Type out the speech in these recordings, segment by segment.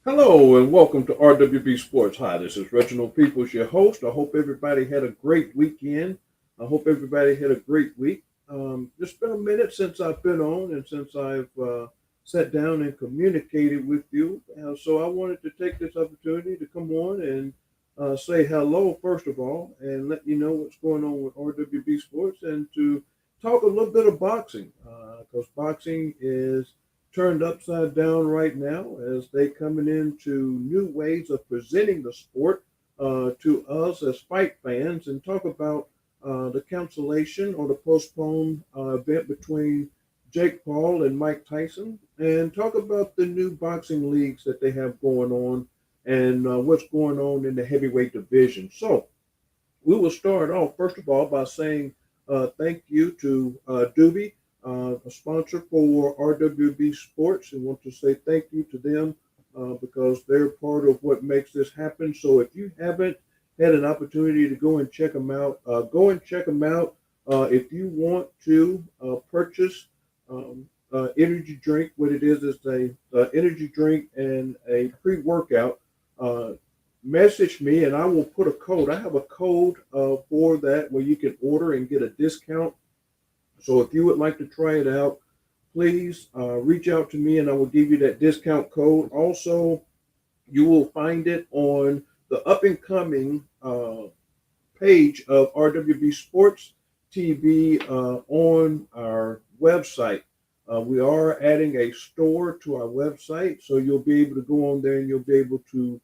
Hello and welcome to RWB Sports. Hi, this is Reginald Peoples, your host. I hope everybody had a great weekend. I hope everybody had a great week. It's been a minute since I've been on and since I've sat down and communicated with you. So I wanted to take this opportunity to come on and say hello, first of all, and let you know what's going on with RWB Sports and to talk a little bit of boxing because boxing is turned upside down right now as they coming into new ways of presenting the sport to us as fight fans and talk about the cancellation or the postponed event between Jake Paul and Mike Tyson and talk about the new boxing leagues that they have going on and what's going on in the heavyweight division. So we will start off, first of all, by saying thank you to Doobie, a sponsor for RWB Sports, and want to say thank you to them because they're part of what makes this happen. So if you haven't had an opportunity to go and check them out, go and check them out. If you want to purchase energy drink, what it is a energy drink and a pre-workout. Uh, Message me and I will put a code. I have a code for that where you can order and get a discount. So if you would like to try it out, please reach out to me and I will give you that discount code. Also, you will find it on the up and coming page of RWB Sports TV on our website. We are adding a store to our website, so you'll be able to go on there and you'll be able to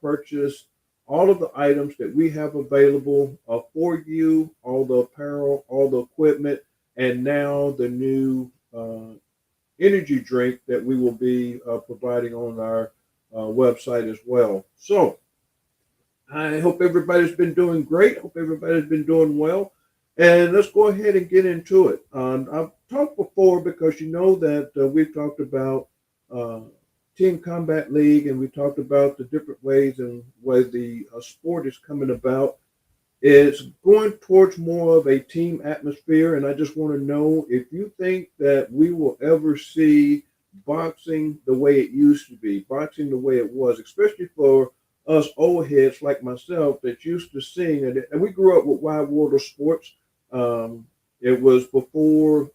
purchase all of the items that we have available for you, all the apparel, all the equipment, and now the new energy drink that we will be providing on our website as well. So I hope everybody's been doing great. Hope everybody's been doing well. And let's go ahead and get into it. I've talked before because you know that we've talked about uh, Team Combat League and we talked about the different ways and way the sport is coming about. It's going towards more of a team atmosphere. And I just want to know if you think that we will ever see boxing the way it used to be, boxing the way it was, especially for us old heads like myself that used to sing. And we grew up with Wide World of Sports. Um, it was before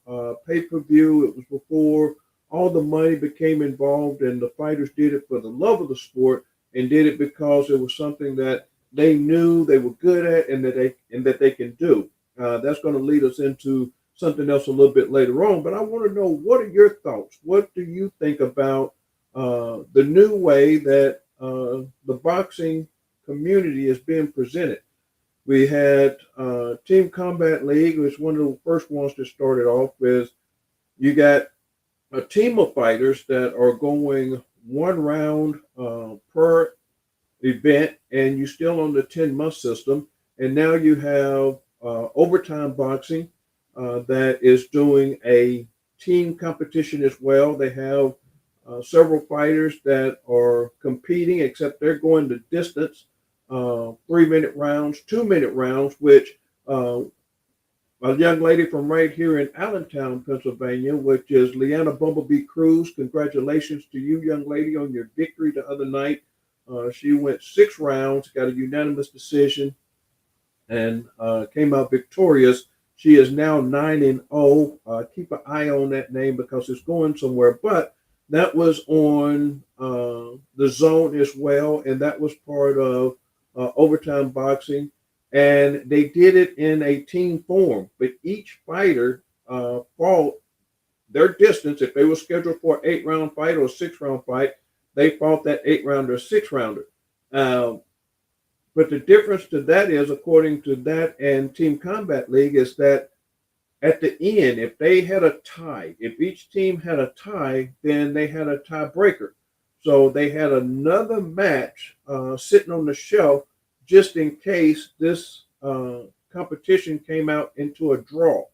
pay per view, it was before all the money became involved, and the fighters did it for the love of the sport and did it because it was something that they knew they were good at and that they can do. That's going to lead us into something else a little bit later on. But I want to know, what are your thoughts? What do you think about the new way that the boxing community is being presented? We had Team Combat League, which was one of the first ones that started off with. You got a team of fighters that are going one round per event, and you're still on the 10-month system. And now you have overtime boxing that is doing a team competition as well. They have several fighters that are competing, except they're going the distance, 3-minute rounds, 2-minute rounds, which a young lady from right here in Allentown, Pennsylvania, which is Leanna Bumblebee Cruz. Congratulations to you, young lady, on your victory the other night. She went 6 rounds, got a unanimous decision, and came out victorious. She is now 9-0. Keep an eye on that name because it's going somewhere. But that was on the zone as well, and that was part of overtime boxing. And they did it in a team form, but each fighter fought their distance. If they were scheduled for an 8-round fight or a 6-round fight, they fought that 8-rounder or 6-rounder. Uh, but the difference to that is, according to that and Team Combat League, is that at the end, if they had a tie, if each team had a tie, then they had a tiebreaker. So they had another match sitting on the shelf just in case this competition came out into a draw.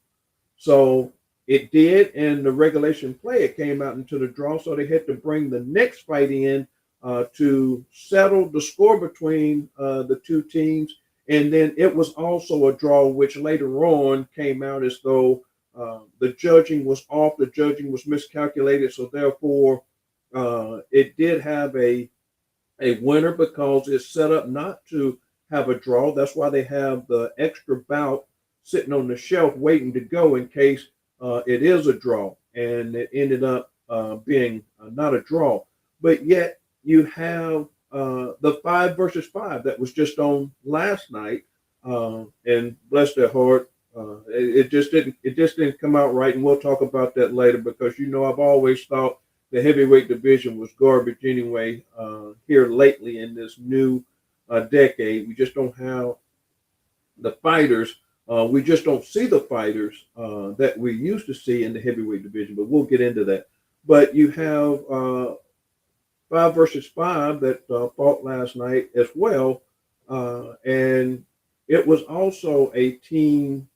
So it did in the regulation play. It came out into the draw. So they had to bring the next fight in to settle the score between the two teams. And then it was also a draw, which later on came out as though the judging was off, the judging was miscalculated. So therefore, it did have a a winner because it's set up not to have a draw. That's why they have the extra bout sitting on the shelf waiting to go in case it is a draw. And it ended up being not a draw. But yet you have the 5 versus 5 that was just on last night. And bless their heart, it just didn't come out right. And we'll talk about that later because I've always thought the heavyweight division was garbage anyway. Here lately in this new decade, we just don't have the fighters. We just don't see the fighters that we used to see in the heavyweight division. But we'll get into that. But you have 5 versus 5 that fought last night as well, and it was also a team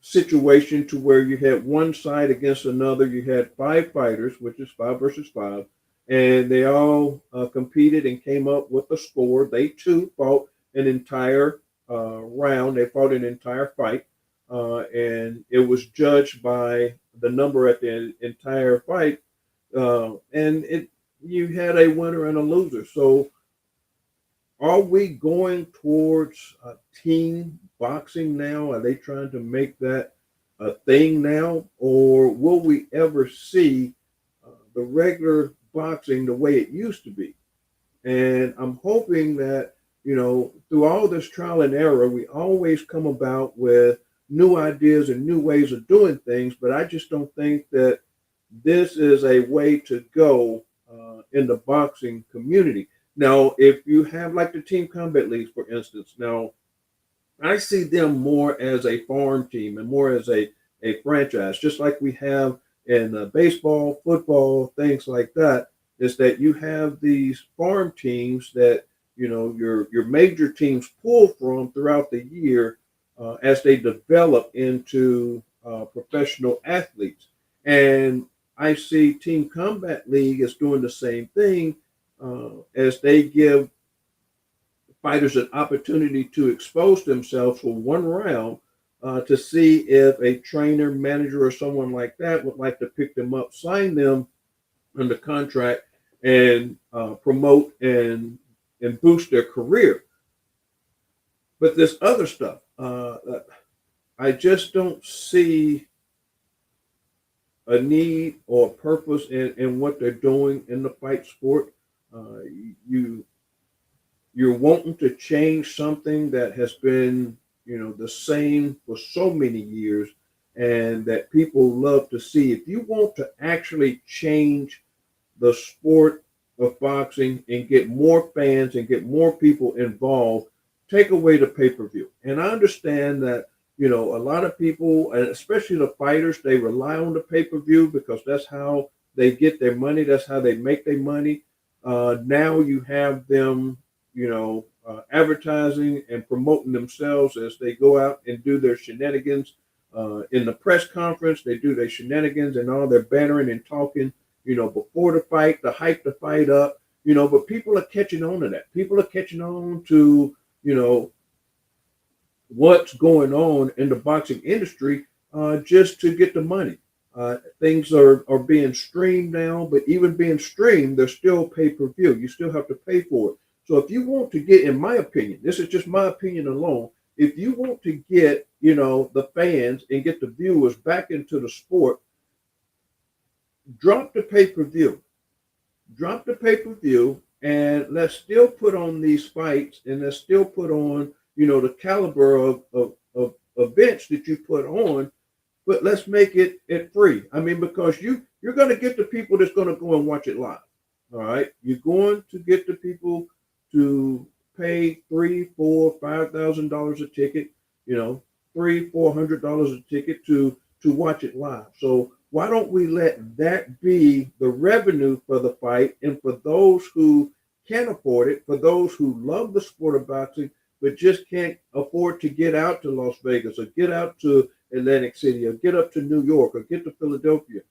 situation to where you had one side against another. You had 5 fighters, which is 5 versus 5, and they all competed and came up with a score. They too fought an entire round. They fought an entire fight, and it was judged by the number at the entire fight. And you had a winner and a loser. So are we going towards team boxing now? Are they trying to make that a thing now? Or will we ever see the regular boxing the way it used to be? And I'm hoping that, through all this trial and error, we always come about with new ideas and new ways of doing things. But I just don't think that this is a way to go in the boxing community. Now, if you have like the team combat leagues, for instance, now I see them more as a farm team and more as a franchise, just like we have in baseball, football, things like that, is that you have these farm teams that, your major teams pull from throughout the year as they develop into professional athletes. And I see Team Combat League is doing the same thing as they give fighters an opportunity to expose themselves for one round to see if a trainer, manager, or someone like that would like to pick them up, sign them under contract, and promote and boost their career. But this other stuff, I just don't see a need or purpose in what they're doing in the fight sport. You're wanting to change something that has been, the same for so many years and that people love to see. If you want to actually change the sport of boxing and get more fans and get more people involved, take away the pay-per-view. And I understand that a lot of people, and especially the fighters, they rely on the pay-per-view because that's how they get their money. That's how they make their money. Now you have them, advertising and promoting themselves as they go out and do their shenanigans. In the press conference, they do their shenanigans and all their bantering and talking, before the fight to hype the fight up, but people are catching on to that. People are catching on to, what's going on in the boxing industry just to get the money. Things are being streamed now, but even being streamed, there's still pay-per-view. You still have to pay for it. So if you want to get, in my opinion, this is just my opinion alone, if you want to get, the fans and get the viewers back into the sport, drop the pay-per-view. Drop the pay-per-view and let's still put on these fights and let's still put on the caliber of events that you put on, but let's make it free. I mean, because you're going to get the people that's going to go and watch it live. All right. You're going to get the people to pay $3,000, $4,000, $5,000 a ticket, $300, $400 a ticket to watch it live. So why don't we let that be the revenue for the fight? And for those who can afford it, for those who love the sport of boxing, but just can't afford to get out to Las Vegas or get out to Atlantic City or get up to New York or get to Philadelphia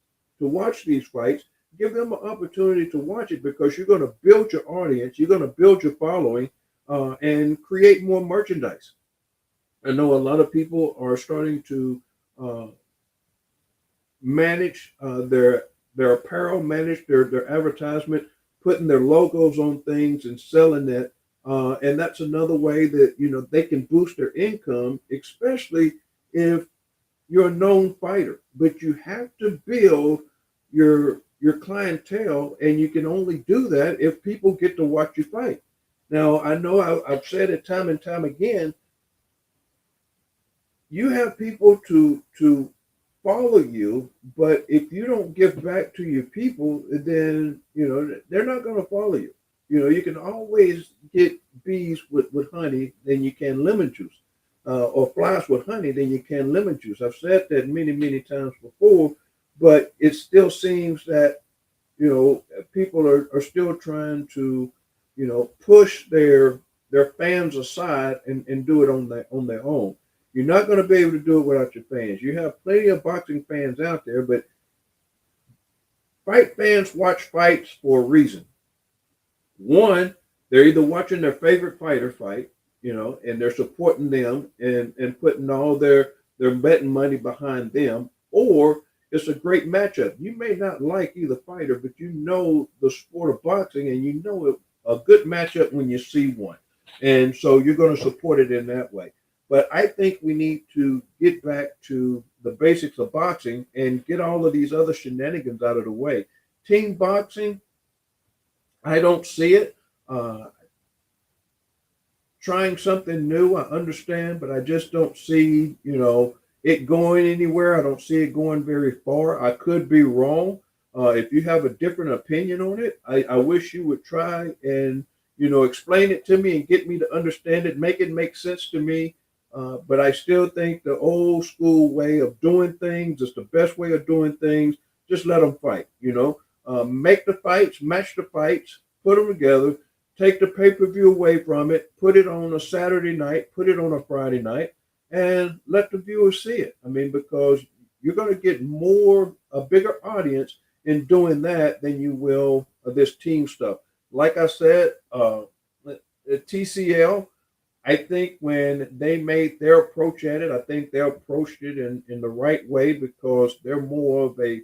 to watch these fights, give them an opportunity to watch it because you're going to build your audience, you're going to build your following, and create more merchandise. I know a lot of people are starting to manage their apparel, manage their advertisement putting their logos on things and selling it. And that's another way that, they can boost their income, especially if you're a known fighter. But you have to build your clientele, and you can only do that if people get to watch you fight. Now, I know I've said it time and time again. You have people to follow you, but if you don't give back to your people, then they're not going to follow you. You can always get bees with honey than you can lemon juice, or flies with honey than you can lemon juice. I've said that many times before, but it still seems that people are still trying to push their fans aside and do it on their own. You're not going to be able to do it without your fans. You have plenty of boxing fans out there, but fight fans watch fights for a reason. One, they're either watching their favorite fighter fight, and they're supporting them and putting all their betting money behind them, or it's a great matchup. You may not like either fighter, but you know the sport of boxing, and you know a good matchup when you see one. And so you're going to support it in that way. But I think we need to get back to the basics of boxing and get all of these other shenanigans out of the way. Team boxing, I don't see it. Trying something new, I understand, but I just don't see, it going anywhere. I don't see it going very far. I could be wrong. If you have a different opinion on it, I wish you would try and, explain it to me and get me to understand it, make it make sense to me. But I still think the old school way of doing things is the best way of doing things. Just let them fight, make the fights, match the fights, put them together, take the pay-per-view away from it, put it on a Saturday night, put it on a Friday night, and let the viewers see it. I mean, because you're going to get a bigger audience in doing that than you will this team stuff. Like I said, TCL, I think when they made their approach at it, I think they approached it in the right way, because they're more of a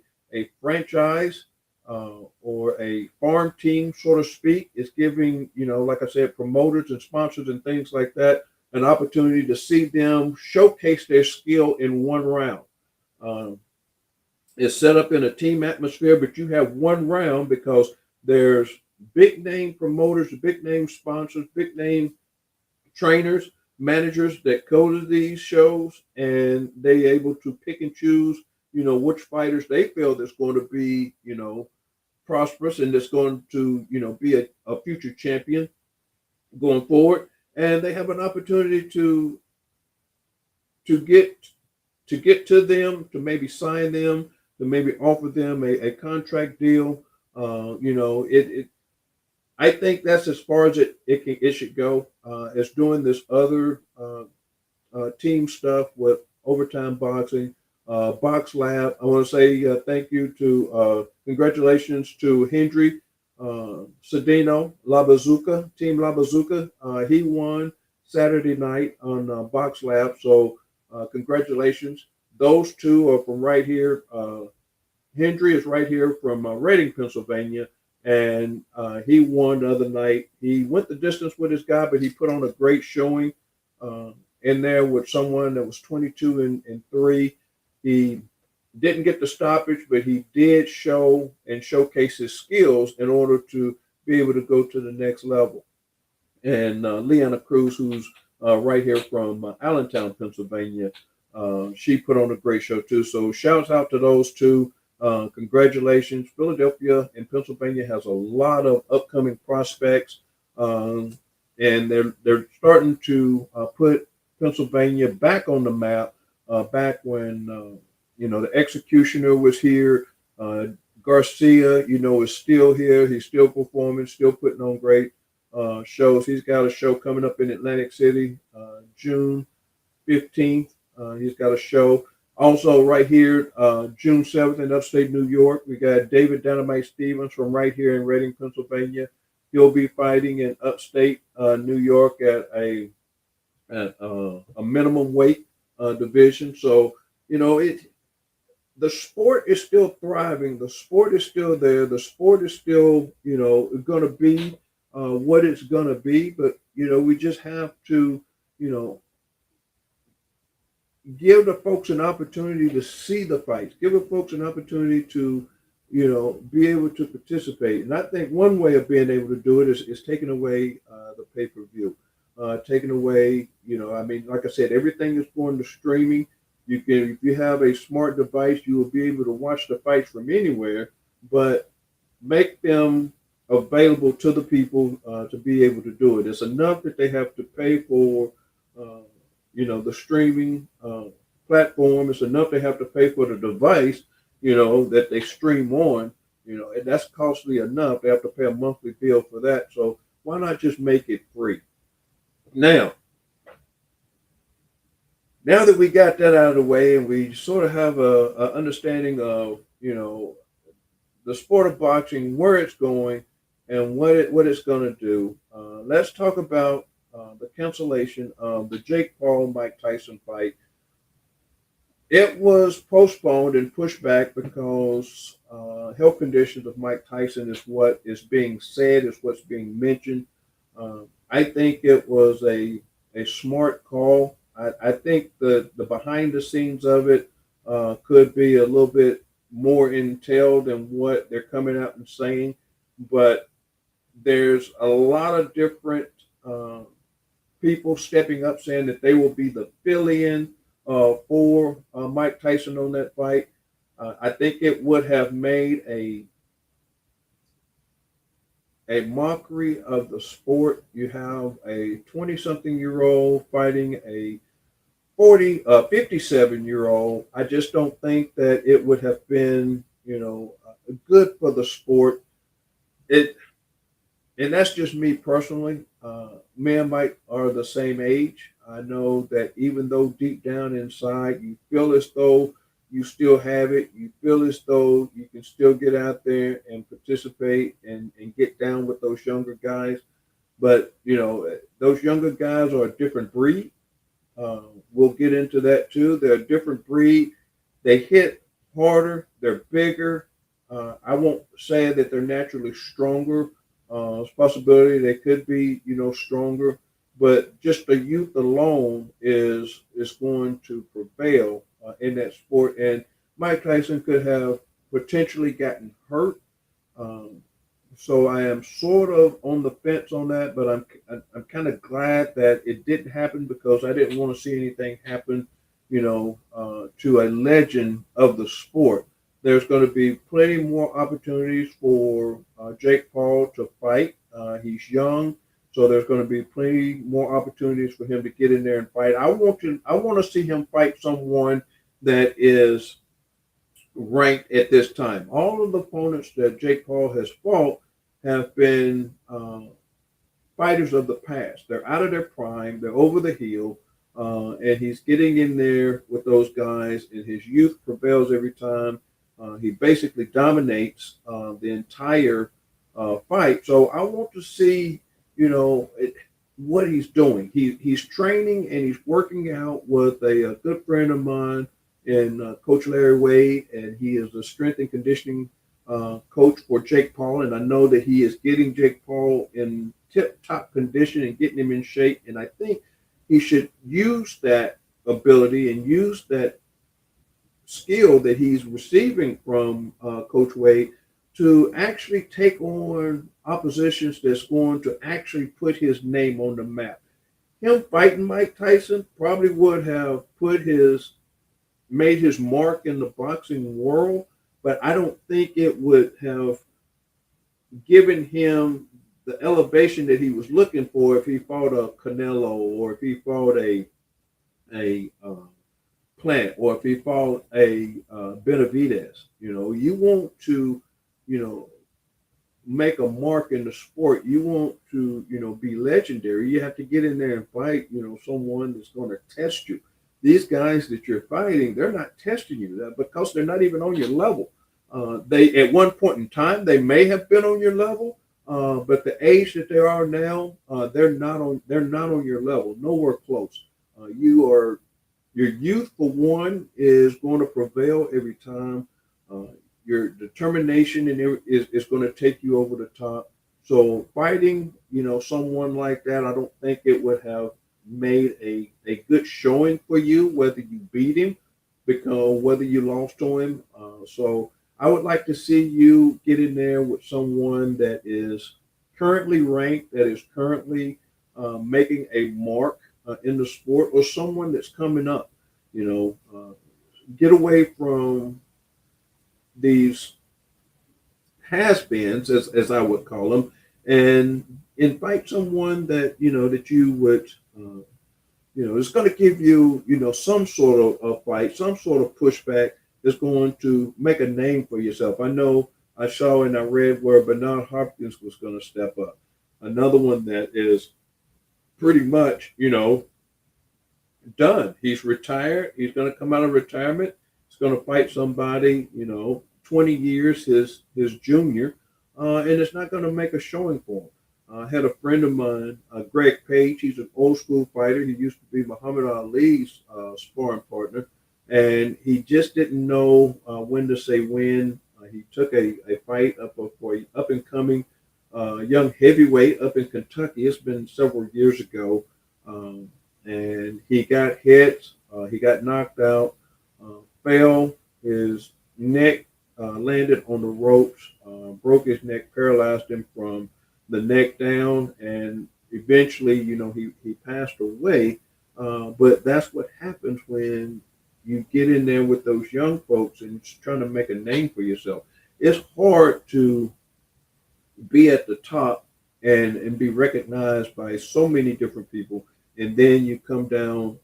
franchise or a farm team, so to speak. It's giving, like I said, promoters and sponsors and things like that an opportunity to see them showcase their skill in one round. It's set up in a team atmosphere, but you have one round because there's big name promoters, big name sponsors, big name trainers, managers that go to these shows, and they able to pick and choose, which fighters they feel that's going to be, prosperous and that's going to, be a future champion going forward. And they have an opportunity to get to them, to maybe sign them, to maybe offer them a contract deal. I think that's as far as it should go. It's doing this other team stuff with Overtime Boxing, Box Lab. I want to say thank you to congratulations to Hendry Cedeno, La Bazooka, Team La Bazooka. He won Saturday night on Box Lab. So congratulations. Those two are from right here. Hendry is right here from Reading, Pennsylvania. And he won the other night. He went the distance with his guy, but he put on a great showing in there with someone that was 22-3. He didn't get the stoppage, but he did show and showcase his skills in order to be able to go to the next level. And Leanna Cruz, who's right here from Allentown, Pennsylvania, she put on a great show too. So shouts out to those two. Congratulations. Philadelphia and Pennsylvania has a lot of upcoming prospects, and they're starting to put Pennsylvania back on the map. Back when the executioner was here, Garcia, is still here. He's still performing, still putting on great shows. He's got a show coming up in Atlantic City, June 15th. He's got a show. Also, right here, June 7th in upstate New York, we got David Dynamite Stevens from right here in Reading, Pennsylvania. He'll be fighting in upstate New York at a minimum weight division. So, the sport is still thriving. The sport is still there. The sport is still, going to be what it's going to be. But, we just have to, you know, give the folks an opportunity to see the fights, give the folks an opportunity to, be able to participate. And I think one way of being able to do it is taking away the pay per view, taking away, I mean, like I said, everything is going to streaming. You can, if you have a smart device, you will be able to watch the fights from anywhere, but make them available to the people to be able to do it. It's enough that they have to pay for, uh, the streaming platform. It's enough they have to pay for the device, that they stream on, and that's costly enough. They have to pay a monthly bill for that. So why not just make it free? Now, now that we got that out of the way and we sort of have a understanding of, the sport of boxing, where it's going, and what it's going to do. Let's talk about the cancellation of the Jake Paul Mike Tyson fight. It was postponed and pushed back because health conditions of Mike Tyson is what is being said, is what's being mentioned. I think it was a smart call. I think the behind the scenes of it could be a little bit more entailed than what they're coming out and saying, but there's a lot of different people stepping up saying that they will be the fill-in for Mike Tyson on that fight. I think it would have made a mockery of the sport. You have a 20-something-year-old fighting a 57-year-old. I just don't think that it would have been, good for the sport. It, and that's just me personally. Me and Mike are the same age. I know that even though deep down inside you feel as though you still have it, you feel as though you can still get out there and participate and get down with those younger guys. But, those younger guys are a different breed. We'll get into that too. They're a different breed. They hit harder. They're bigger. I won't say that they're naturally stronger. It's a possibility they could be, stronger. But just the youth alone is going to prevail in that sport. And Mike Tyson could have potentially gotten hurt. So I am sort of on the fence on that, but I'm kind of glad that it didn't happen because I didn't want to see anything happen, to a legend of the sport. There's going to be plenty more opportunities for Jake Paul to fight. He's young, so there's going to be plenty more opportunities for him to get in there and fight. I want to see him fight someone that is ranked at this time. All of the opponents that Jake Paul has fought have been fighters of the past. They're out of their prime. They're over the hill. And he's getting in there with those guys, and his youth prevails every time. He basically dominates the entire fight. So I want to see, what he's doing. He's training and he's working out with a good friend of mine in Coach Larry Wade, and he is a strength and conditioning coach for Jake Paul. And I know that he is getting Jake Paul in tip-top condition and getting him in shape. And I think he should use that ability and use that skill that he's receiving from Coach Wade to actually take on oppositions that's going to actually put his name on the map. Him fighting Mike Tyson probably would have made his mark in the boxing world, but I don't think it would have given him the elevation that he was looking for if he fought a Canelo or if he fought a Plant or if he fought a Benavidez. You want to, make a mark in the sport. You want to, be legendary. You have to get in there and fight, someone that's going to test you. These guys that you're fighting, they're not testing you because they're not even on your level. They at one point in time they may have been on your level, but the age that they are now, they're not on your level. Nowhere close. You are Your youth, for one, is going to prevail every time. Uh, your determination is going to take you over the top. So fighting, someone like that, I don't think it would have made a good showing for you, whether you beat him, because whether you lost to him. So I would like to see you get in there with someone that is currently ranked, that is currently making a mark in the sport, or someone that's coming up. Get away from these has-beens, as I would call them, and invite someone that you would. It's going to give you, some sort of a fight, some sort of pushback that's going to make a name for yourself. I know I saw and I read where Bernard Hopkins was going to step up. Another one that is pretty much, done. He's retired. He's going to come out of retirement. He's going to fight somebody, 20 years his junior, and it's not going to make a showing for him. I had a friend of mine, Greg Page. He's an old school fighter. He used to be Muhammad Ali's sparring partner, and he just didn't know when to say when. He took a fight up for an up and coming young heavyweight up in Kentucky. It's been several years ago, and he got hit. He got knocked out, fell. His neck landed on the ropes, broke his neck, paralyzed him from the neck down, and eventually, he passed away. But that's what happens when you get in there with those young folks and trying to make a name for yourself. It's hard to be at the top and be recognized by so many different people, and then you come down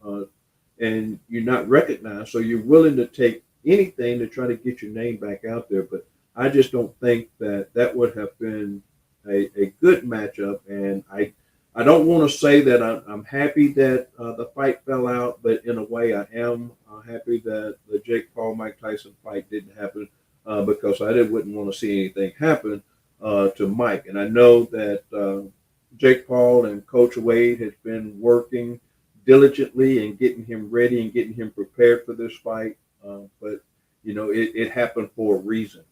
and you're not recognized. So you're willing to take anything to try to get your name back out there. But I just don't think that would have been a good matchup, and I don't want to say that I'm happy that the fight fell out, but in a way I am happy that the Jake Paul Mike Tyson fight didn't happen, because I wouldn't want to see anything happen to Mike. And I know that Jake Paul and Coach Wade has been working diligently and getting him ready and getting him prepared for this fight, but it happened for a reason.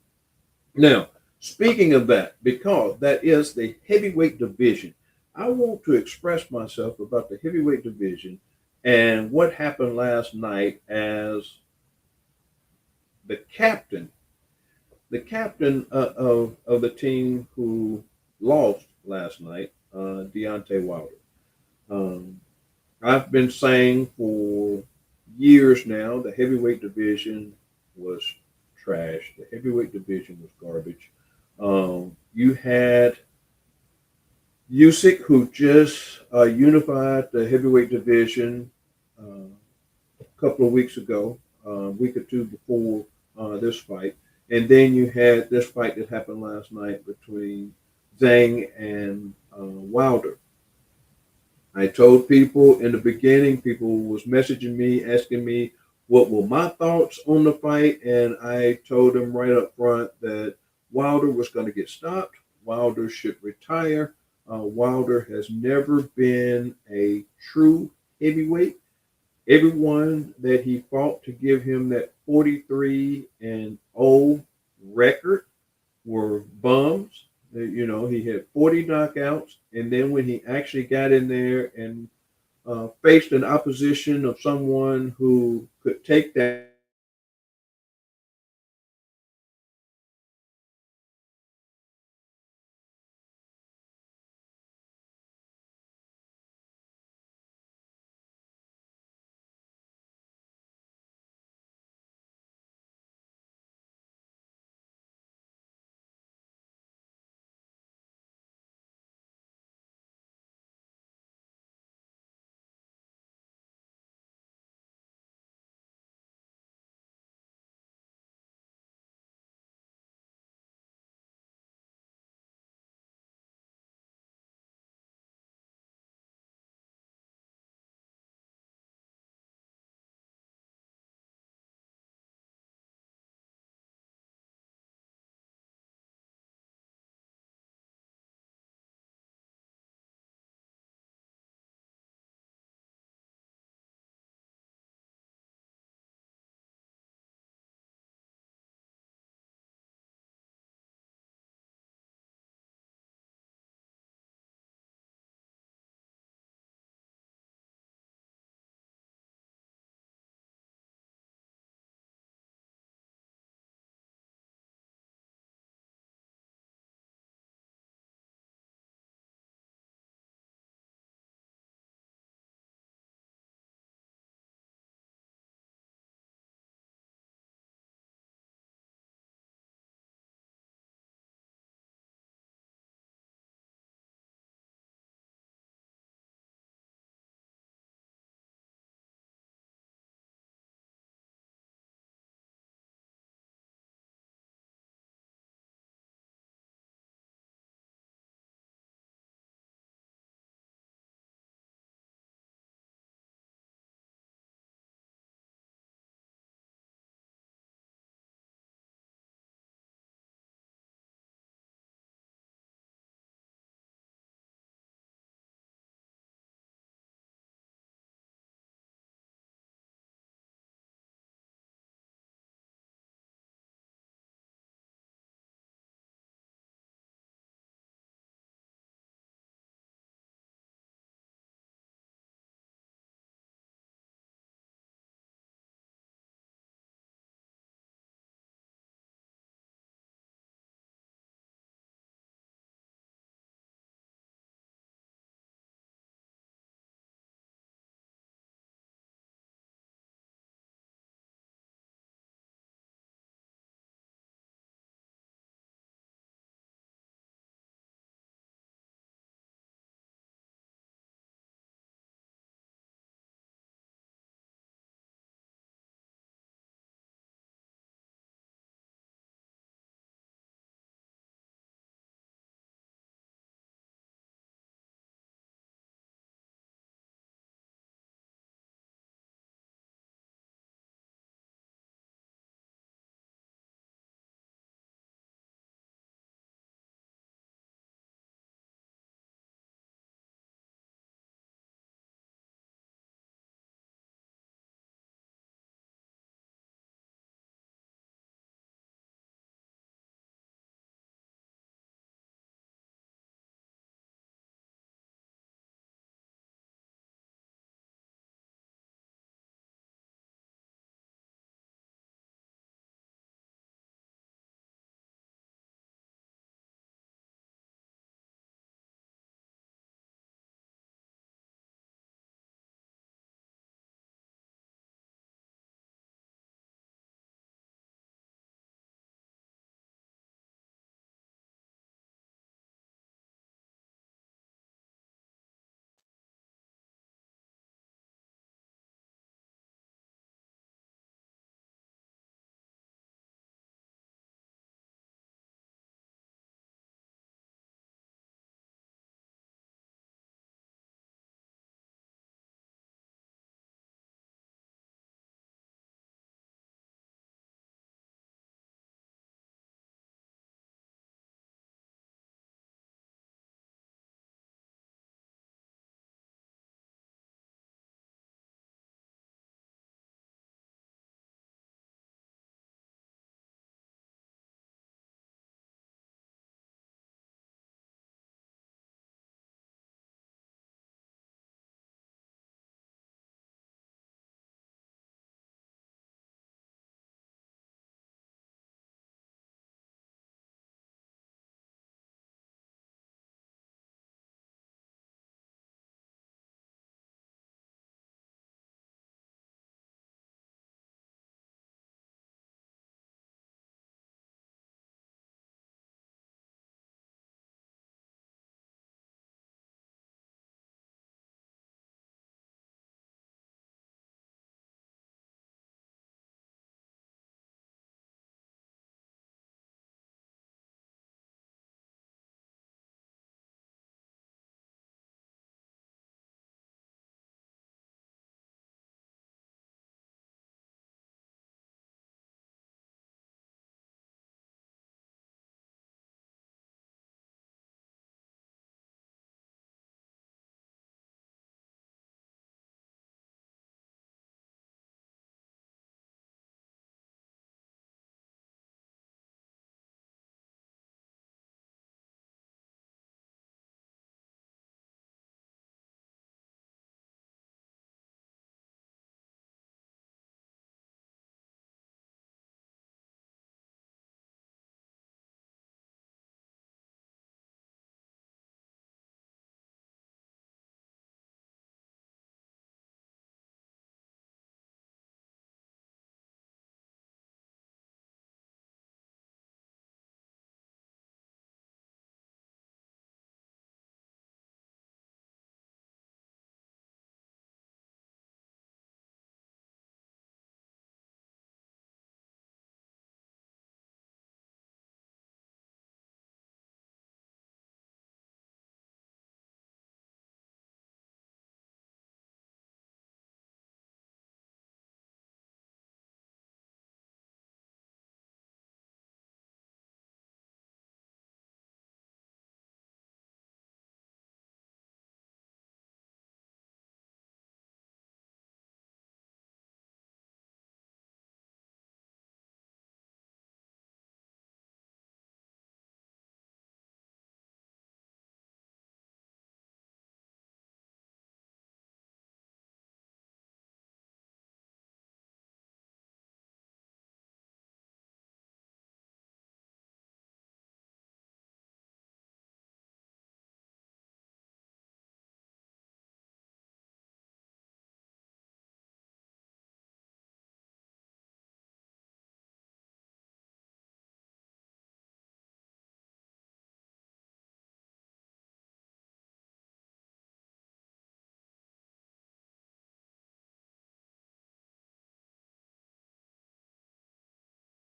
Now, speaking of that, because that is the heavyweight division, I want to express myself about the heavyweight division and what happened last night as the captain of the team who lost last night, Deontay Wilder. I've been saying for years now the heavyweight division was trash. The heavyweight division was garbage. You had Usyk, who just unified the heavyweight division a couple of weeks ago, a week or two before this fight. And then you had this fight that happened last night between Zhang and Wilder. I told people in the beginning, people was messaging me, asking me what were my thoughts on the fight, and I told them right up front that Wilder was going to get stopped. Wilder should retire. Wilder has never been a true heavyweight. Everyone that he fought to give him that 43-0 record were bums. He had 40 knockouts, and then when he actually got in there and faced an opposition of someone who could take that